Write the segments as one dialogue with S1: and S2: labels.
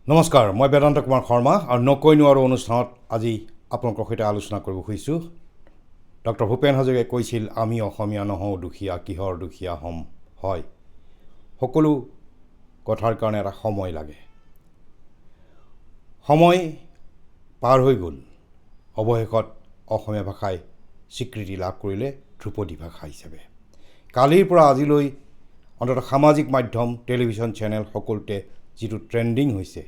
S1: নমস্কাৰ, মই বেদান্ত কুমাৰ শৰ্মা আৰু নকৈ নোৱাৰো অনুষ্ঠানত আজি আপোনালোকৰ সৈতে আলোচনা কৰিব খুজিছোঁ। ডক্টৰ ভূপেন হাজৰিকাই কৈছিল, আমি অসমীয়া নহওঁ দুখীয়া, কিহৰ দুখীয়া হ'ম। হয়, সকলো কথাৰ কাৰণে এটা সময় লাগে। সময় পাৰ হৈ গ'ল, অৱশেষত অসমীয়া ভাষাই স্বীকৃতি লাভ কৰিলে ধ্ৰুপদী ভাষা হিচাপে। কালিৰ পৰা আজিলৈ অন্ততঃ সামাজিক মাধ্যম, টেলিভিশ্যন চেনেল সকলোতে যিটো ট্ৰেণ্ডিং হৈছে,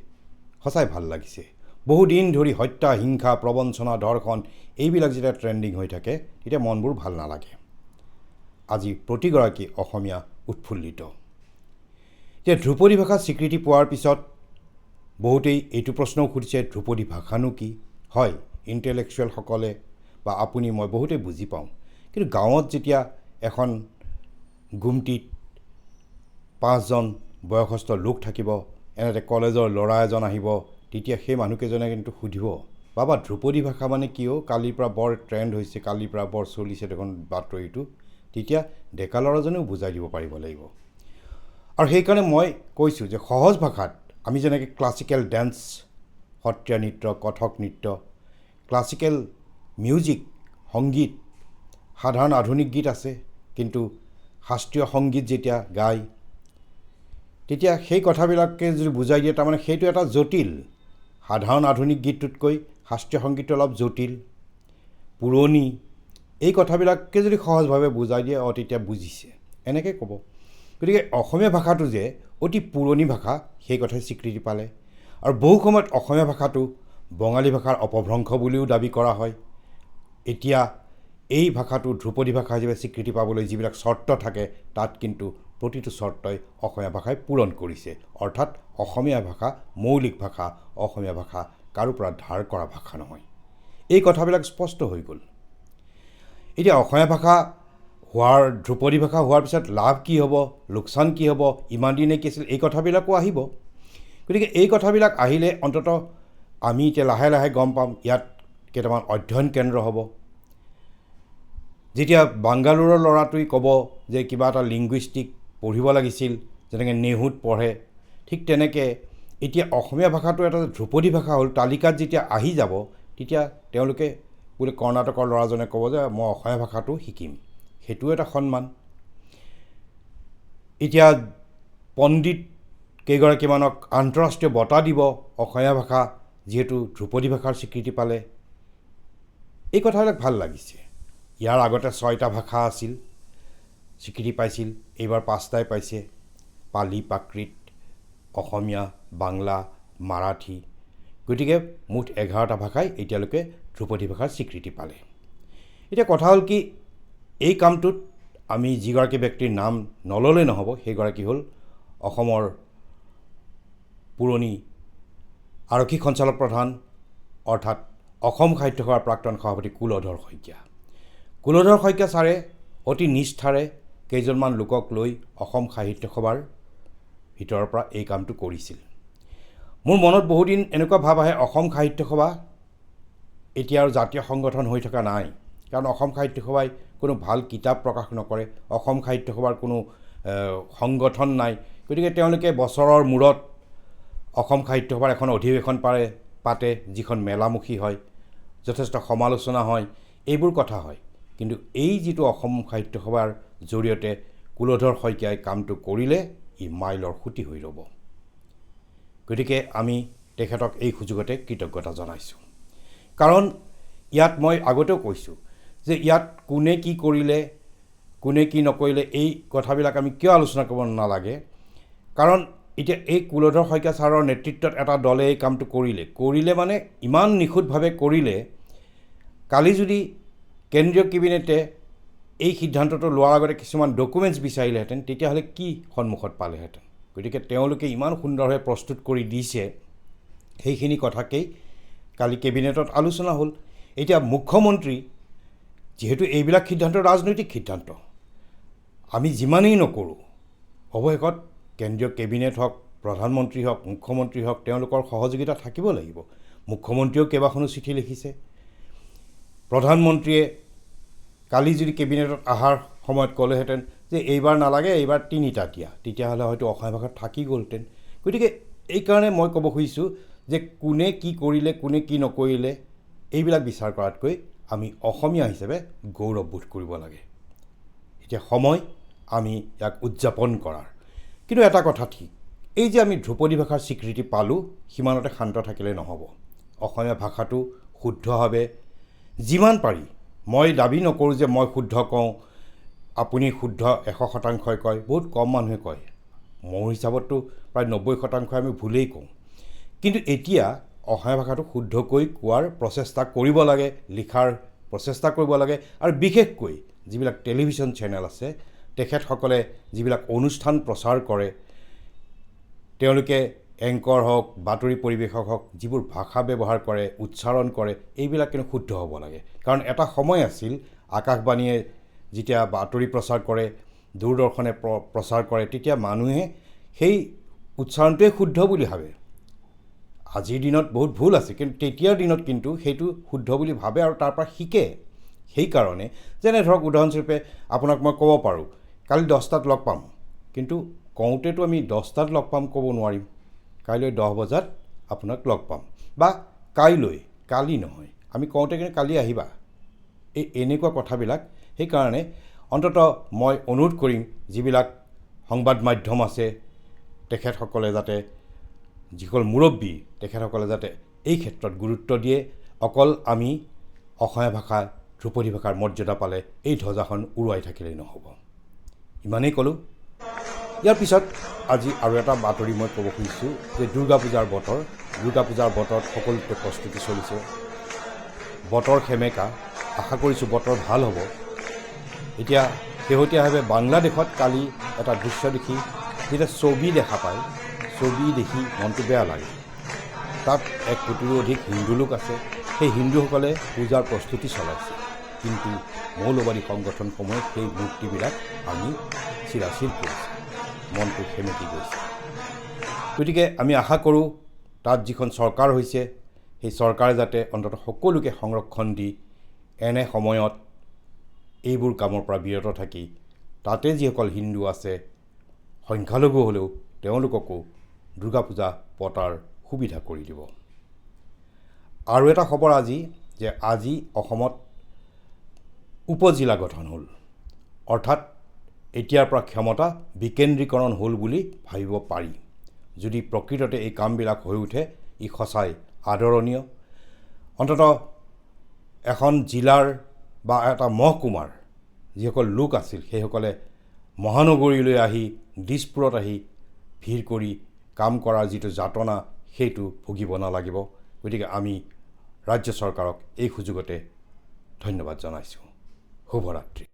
S1: সঁচাই ভাল লাগিছে। বহুদিন ধৰি হত্যা, হিংসা, প্ৰবঞ্চনা, ধৰ্ষণ এইবিলাক যেতিয়া ট্ৰেণ্ডিং হৈ থাকে তেতিয়া মনবোৰ ভাল নালাগে। আজি প্ৰতিগৰাকী অসমীয়া উৎফুল্লিত। এতিয়া ধ্ৰুপদী ভাষা স্বীকৃতি পোৱাৰ পিছত বহুতেই এইটো প্ৰশ্নও সুধিছে, ধ্ৰুপদী ভাষানো কি? হয়, ইণ্টেলেকচুৱেলসকলে বা আপুনি মই বহুতেই বুজি পাওঁ, কিন্তু গাঁৱত যেতিয়া এখন গুমটিত 5জন বয়সস্থ লোক থাকিব, এনেতে কলেজৰ ল'ৰা এজন আহিব, তেতিয়া সেই মানুহকেইজনে কিন্তু সুধিব, বাবা ধ্ৰুপদী ভাষা মানে কিয়? কালিৰ পৰা বৰ ট্ৰেণ্ড হৈছে, কালিৰ পৰা বৰ চলিছে দেখোন বাতৰিটো। তেতিয়া ডেকা ল'ৰাজনেও বুজাই দিব পাৰিব লাগিব। আৰু সেইকাৰণে মই কৈছোঁ যে সহজ ভাষাত আমি যেনেকৈ ক্লাছিকেল ডেন্স, সত্ৰীয়া নৃত্য, কথক নৃত্য, ক্লাছিকেল মিউজিক, সংগীত, সাধাৰণ আধুনিক গীত আছে, কিন্তু শাস্ত্ৰীয় সংগীত যেতিয়া গায় তেতিয়া সেই কথাবিলাকে যদি বুজাই দিয়ে, তাৰমানে সেইটো এটা জটিল। সাধাৰণ আধুনিক গীতটোতকৈ শাস্ত্ৰীয় সংগীতটো অলপ জটিল, পুৰণি। এই কথাবিলাকে যদি সহজভাৱে বুজাই দিয়ে, তেতিয়া বুজিছে, এনেকৈ ক'ব। গতিকে অসমীয়া ভাষাটো যে অতি পুৰণি ভাষা সেই কথাই স্বীকৃতি পালে। আৰু বহু সময়ত অসমীয়া ভাষাটো বঙালী ভাষাৰ অপভ্ৰংশ বুলিও দাবী কৰা হয়। এতিয়া এই ভাষাটো ধ্ৰুপদী ভাষা হিচাপে স্বীকৃতি পাবলৈ যিবিলাক চৰ্ত থাকে, তাত কিন্তু প্ৰতিটো চৰ্তই অসমীয়া ভাষাই পূৰণ কৰিছে। অৰ্থাৎ অসমীয়া ভাষা মৌলিক ভাষা, অসমীয়া ভাষা কাৰো পৰা ধাৰ কৰা ভাষা নহয়। এই কথাবিলাক স্পষ্ট হৈ গ'ল। এতিয়া অসমীয়া ভাষা হোৱাৰ, ধ্ৰুপদী ভাষা হোৱাৰ পিছত লাভ কি হ'ব, লোকচান কি হ'ব, ইমান দিনে কি আছিল, এই কথাবিলাকো আহিব। গতিকে এই কথাবিলাক আহিলে অন্ততঃ আমি এতিয়া লাহে লাহে গম পাম, ইয়াত কেইটামান অধ্যয়ন কেন্দ্ৰ হ'ব। যেতিয়া বাংগালোৰৰ ল'ৰাটোৱে ক'ব যে কিবা এটা লিংগুইষ্টিক পঢ়িব লাগিছিল, যেনেকৈ নেহুত পঢ়ে, ঠিক তেনেকৈ এতিয়া অসমীয়া ভাষাটো এটা ধ্ৰুপদী ভাষা হ'ল, তালিকাত যেতিয়া আহি যাব, তেতিয়া তেওঁলোকে বোলে কৰ্ণাটকৰ ল'ৰাজনে ক'ব যে মই অসমীয়া ভাষাটো শিকিম, সেইটোও এটা সন্মান। এতিয়া পণ্ডিত কেইগৰাকীমানক আন্তঃৰাষ্ট্ৰীয় বঁটা দিব অসমীয়া ভাষা যিহেতু ধ্ৰুপদী ভাষাৰ স্বীকৃতি পালে। এই কথাবিলাক ভাল লাগিছে। ইয়াৰ আগতে 6টা ভাষা আছিল, স্বীকৃতি পাইছিল, এইবাৰ 5টাই পাইছে, পালি, প্ৰাকৃত, অসমীয়া, বাংলা, মাৰাঠী। গতিকে মুঠ 11টা ভাষাই এতিয়ালৈকে ধ্ৰুপদী ভাষাৰ স্বীকৃতি পালে। এতিয়া কথা হ'ল কি, এই কামটোত আমি যিগৰাকী ব্যক্তিৰ নাম নল'লেই নহ'ব, সেইগৰাকী হ'ল অসমৰ পুৰণি আৰক্ষী সঞ্চালক প্ৰধান, অৰ্থাৎ অসম সাহিত্য সভাৰ প্ৰাক্তন সভাপতি কুলধৰ শইকীয়া। কুলধৰ শইকীয়া ছাৰে অতি নিষ্ঠাৰে কেইজনমান লোকক লৈ অসম সাহিত্য সভাৰ ভিতৰৰ পৰা এই কামটো কৰিছিল। মোৰ মনত বহুদিন এনেকুৱা ভাৱ আহে, অসম সাহিত্য সভা এতিয়া আৰু জাতীয় সংগঠন হৈ থকা নাই। কাৰণ অসম সাহিত্য সভাই কোনো ভাল কিতাপ প্ৰকাশ নকৰে, অসম সাহিত্য সভাৰ কোনো সংগঠন নাই। গতিকে তেওঁলোকে বছৰৰ মূৰত অসম সাহিত্য সভাৰ এখন অধিৱেশন পাতে, যিখন মেলামুখী হয়, যথেষ্ট সমালোচনা হয়, এইবোৰ কথা হয়। কিন্তু এই যিটো অসম সাহিত্য সভাৰ জৰিয়তে কুলধৰ শইকীয়াই কামটো কৰিলে, ই মাইলৰ খুঁটি হৈ ৰ'ব। গতিকে আমি তেখেতক এই সুযোগতে কৃতজ্ঞতা জনাইছোঁ। কাৰণ ইয়াত মই আগতেও কৈছোঁ যে ইয়াত কোনে কি কৰিলে, কোনে কি নকৰিলে, এই কথাবিলাক আমি কিয় আলোচনা কৰিব নালাগে। কাৰণ এতিয়া এই কুলধৰ শইকীয়া ছাৰৰ নেতৃত্বত এটা দলে এই কামটো কৰিলে মানে ইমান নিখুঁতভাৱে কৰিলে, কালি যদি কেন্দ্ৰীয় কেবিনেটে এই সিদ্ধান্তটো লোৱাৰ আগতে কিছুমান ডকুমেণ্টছ বিচাৰিলেহেঁতেন, তেতিয়াহ'লে কি সন্মুখত পালেহেঁতেন। গতিকে তেওঁলোকে ইমান সুন্দৰভাৱে প্ৰস্তুত কৰি দিছে, সেইখিনি কথাকেই কালি কেবিনেটত আলোচনা হ'ল। এতিয়া মুখ্যমন্ত্ৰী, যিহেতু এইবিলাক সিদ্ধান্ত ৰাজনৈতিক সিদ্ধান্ত, আমি যিমানেই নকৰোঁ, অৱশেষত কেন্দ্ৰীয় কেবিনেট হওক, প্ৰধানমন্ত্ৰী হওক, মুখ্যমন্ত্ৰী হওক, তেওঁলোকৰ সহযোগিতা থাকিব লাগিব। মুখ্যমন্ত্ৰীয়েও কেইবাখনো চিঠি লিখিছে। প্ৰধানমন্ত্ৰীয়ে কালি যদি কেবিনেটত অহাৰ সময়ত ক'লেহেঁতেন যে এইবাৰ নালাগে, এইবাৰ 3টা দিয়া, তেতিয়াহ'লে হয়তো অসমীয়া ভাষাত থাকি গ'লহেঁতেন। গতিকে এইকাৰণে মই ক'ব খুজিছোঁ যে কোনে কি কৰিলে কোনে কি নকৰিলে এইবিলাক বিচাৰ কৰাতকৈ আমি অসমীয়া হিচাপে গৌৰৱবোধ কৰিব লাগে। এতিয়া সময় আমি ইয়াক উদযাপন কৰাৰ। কিন্তু এটা কথা ঠিক, এই যে আমি ধ্ৰুপদী ভাষাৰ স্বীকৃতি পালোঁ সিমানতে ক্ষান্ত থাকিলে নহ'ব। অসমীয়া ভাষাটো শুদ্ধভাৱে যিমান পাৰি, মই দাবী নকৰোঁ যে মই শুদ্ধ কওঁ, আপুনি শুদ্ধ 100% কয়, বহুত কম মানুহে কয়। মোৰ হিচাপততো প্ৰায় 90% আমি ভুলেই কওঁ। কিন্তু এতিয়া অসমীয়া ভাষাটো শুদ্ধকৈ কোৱাৰ প্ৰচেষ্টা কৰিব লাগে, লিখাৰ প্ৰচেষ্টা কৰিব লাগে। আৰু বিশেষকৈ যিবিলাক টেলিভিশ্যন চেনেল আছে তেখেতসকলে যিবিলাক অনুষ্ঠান প্ৰচাৰ কৰে, তেওঁলোকে এংকৰ হওক, বাতৰি পৰিৱেশক হওক, যিবোৰ ভাষা ব্যৱহাৰ কৰে, উচ্চাৰণ কৰে, এইবিলাক কিন্তু শুদ্ধ হ'ব লাগে। কাৰণ এটা সময় আছিল আকাশবাণীয়ে যেতিয়া বাতৰি প্ৰচাৰ কৰে, দূৰদৰ্শনে প্ৰচাৰ কৰে, তেতিয়া মানুহে সেই উচ্চাৰণটোৱে শুদ্ধ বুলি ভাবে। আজিৰ দিনত বহুত ভুল আছে, কিন্তু তেতিয়াৰ দিনত কিন্তু সেইটো শুদ্ধ বুলি ভাবে আৰু তাৰ পৰা শিকে। সেইকাৰণে যেনে ধৰক উদাহৰণস্বৰূপে আপোনাক মই ক'ব পাৰোঁ কালি 10টাত লগ পাম, কিন্তু কওঁতেতো আমি 10টাত লগ পাম ক'ব নোৱাৰিম। কাইলৈ 10 বজাত আপোনাক লগ পাম, বা কাইলৈ, কালি নহয়, আমি কওঁতে কিন্তু কালি আহিবা, এনেকুৱা কথাবিলাক। সেইকাৰণে অন্ততঃ মই অনুৰোধ কৰিম যিবিলাক সংবাদ মাধ্যম আছে তেখেতসকলে যাতে, যিসকল মুৰব্বী তেখেতসকলে যাতে এই ক্ষেত্ৰত গুৰুত্ব দিয়ে। অকল আমি অসমীয়া ভাষা ধ্ৰুপদী ভাষাৰ মৰ্যাদা পালে এই ধ্বজাখন উৰুৱাই থাকিলেই নহ'ব। ইমানেই ক'লোঁ। ইয়াৰ পিছত আজি আৰু এটা বাতৰি মই ক'ব খুজিছোঁ যে দুৰ্গা পূজাৰ বতৰ। দুৰ্গা পূজাৰ বতৰত সকলোতে প্ৰস্তুতি চলিছে। বতৰ সেমেকা, আশা কৰিছোঁ বতৰ ভাল হ'ব। এতিয়া শেহতীয়াভাৱে বাংলাদেশত কালি এটা দৃশ্য দেখি যেতিয়া ছবি দেখা পায়, ছবি দেখি মনটো বেয়া লাগে। তাত 1 কোটিৰো অধিক হিন্দু লোক আছে। সেই হিন্দুসকলে পূজাৰ প্ৰস্তুতি চলাইছে, কিন্তু মৌলবাদী সংগঠনসমূহে সেই মূৰ্তিবিলাক আনি চিৰাচিৰ কৰিছে। মনটো সেমেকি গৈছে। গতিকে আমি আশা কৰোঁ তাত যিখন চৰকাৰ হৈছে সেই চৰকাৰে যাতে অন্ততঃ সকলোকে সংৰক্ষণ দি এনে সময়ত এইবোৰ কামৰ পৰা বিৰত থাকি তাতে যিসকল হিন্দু আছে সংখ্যালঘু হ'লেও তেওঁলোককো দুৰ্গা পূজা পতাৰ সুবিধা কৰি দিব। আৰু এটা খবৰ আজি যে আজি অসমত উপজিলা গঠন হ'ল, অৰ্থাৎ এতিয়াৰ পৰা ক্ষমতা বিকেন্দ্ৰীকৰণ হ'ল বুলি ভাবিব পাৰি। যদি প্ৰকৃততে এই কামবিলাক হৈ উঠে ই সঁচাই আদৰণীয়। অন্ততঃ এখন জিলাৰ বা এটা মহকুমাৰ যিসকল লোক আছিল সেইসকলে মহানগৰীলৈ আহি, দিছপুৰত আহি ভিৰ কৰি কাম কৰাৰ যিটো যাতনা সেইটো ভুগিব নালাগিব। গতিকে আমি ৰাজ্য চৰকাৰক এই সুযোগতে ধন্যবাদ জনাইছোঁ। শুভৰাত্ৰি।